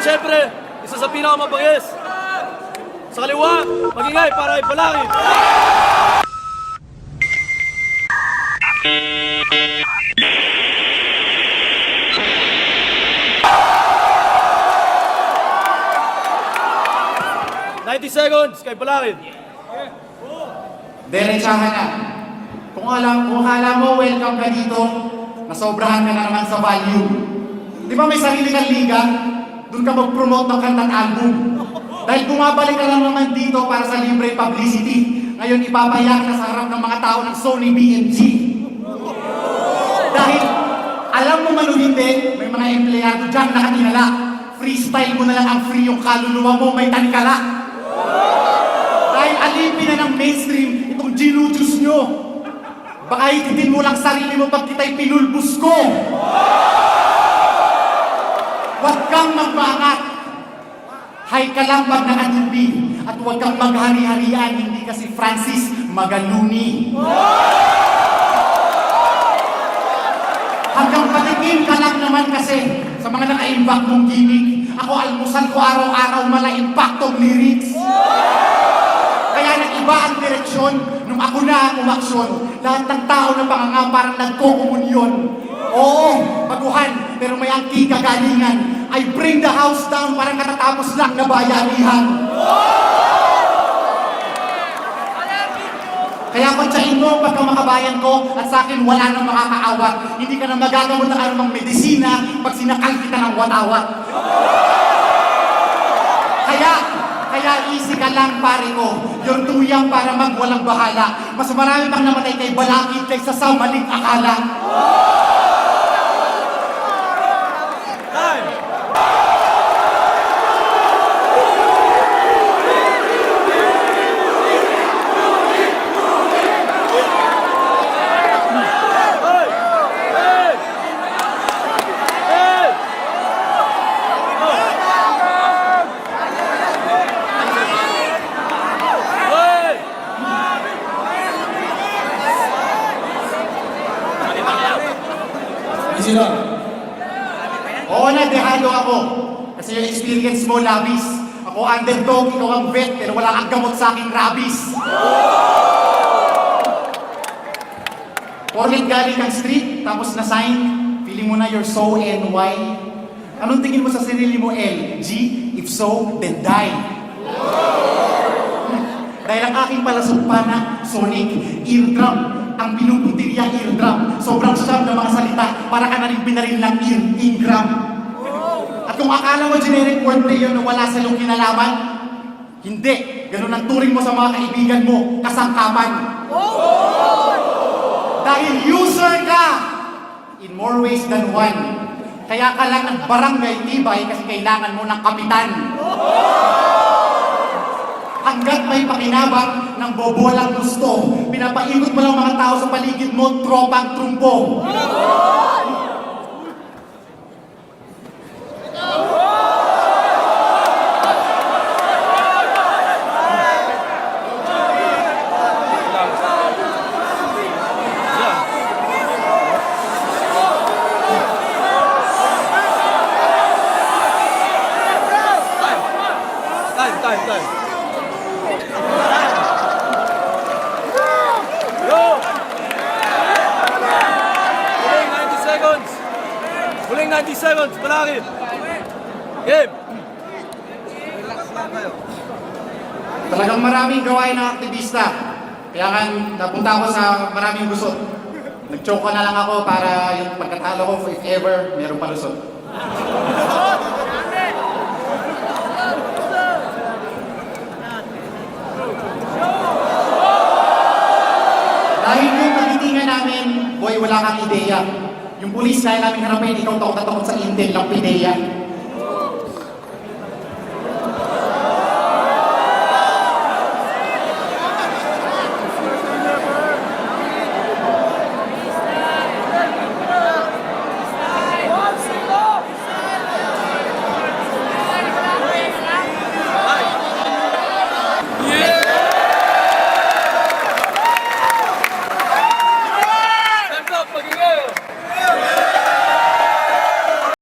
At syempre, isa sa pinakamabagis. Sa kaliwa, magingay para ipalangin. Seconds, kay Palangin. Diretsahan na. Kung akala mo welcome ka dito, nasobrahan ka na naman sa value. Di ba may sarili kang liga? Doon ka mag-promote ng kanta at album. Dahil bumabalik ka lang naman dito para sa libre publicity. Ngayon ipapayak na sa harap ng mga tao ng Sony BMG. Dahil alam mo man o hindi, may mga empleyado dyan nakatingala. Freestyle mo na lang ang free, yung kaluluwa mo may tanikala. Dahil alipin na ng mainstream itong ginujuice nyo. Baka hititin mo lang sarili mo pag kita'y pinulbus ko. Huwag kang magbangat. Hay ka lang pag nakatubi. At huwag kang maghari-harian, hindi kasi Francis Magaluni. Hanggang patikim ka lang naman kasi sa mga naka-impact mong gimmick. Ako almusal ko araw-araw mala-impactong lyrics. Kaya nag-iba ang direksyon nung ako na ang umaksyon. Lahat ng tao na panganga parang nagkukumunyon. Oo, baguhan, pero may angking kagalingan. I bring the house down parang katatapos lang na bayanihan. Kaya kuntsahin mo pagka makabayan ko at sa akin wala nang makakaawat. Hindi ka na magagamot ng anumang medisina pag sinakal kita ng watawat. Kaya easy ka lang pare ko. Yung tuyang para magwalang bahala. Mas marami pang namatay kay Balakid kaysa sa maling akala. Time! Sino? Oo na, dehado ako. Kasi yung experience mo, labis. Ako underdog, ikaw ang vet, pero wala kang gamot sa aking rabies. Porlit galing kang street, tapos na-sign, feeling mo na you're so NY. Anong tingin mo sa sarili mo, L? G? If so, then die. Dahil ang aking palasupana, Sonic, eardrum. Ang pinuputilya eardrum. Sobrang sharp na mga salita para ka na rin binaril ng Ingram. At kung akala mo generic wordplay yun na wala sa iyong kinalaman, hindi. Ganun ang turing mo sa mga kaibigan mo, kasangkapan. Dahil user ka in more ways than one. Kaya ka lang ng barangay tibay kasi kailangan mo ng kapitan. Hanggat may pakinabang ng bobolang gusto, pinapaikot mo lang mga tao sa paligid mo, tropang trumpo. Time. Huling 90 seconds, Palangin. Game. Talagang maraming gawain ng aktivista. Kaya nga napunta ako sa maraming gusot. Nag-choke na lang ako para yung pagkatalo ko, if ever, meron palusot. Dahil yung pagtitingan namin, boy, wala kang ideya. Yung pulis kaya namin harapin, ikaw takot sa intel ng PIDEA.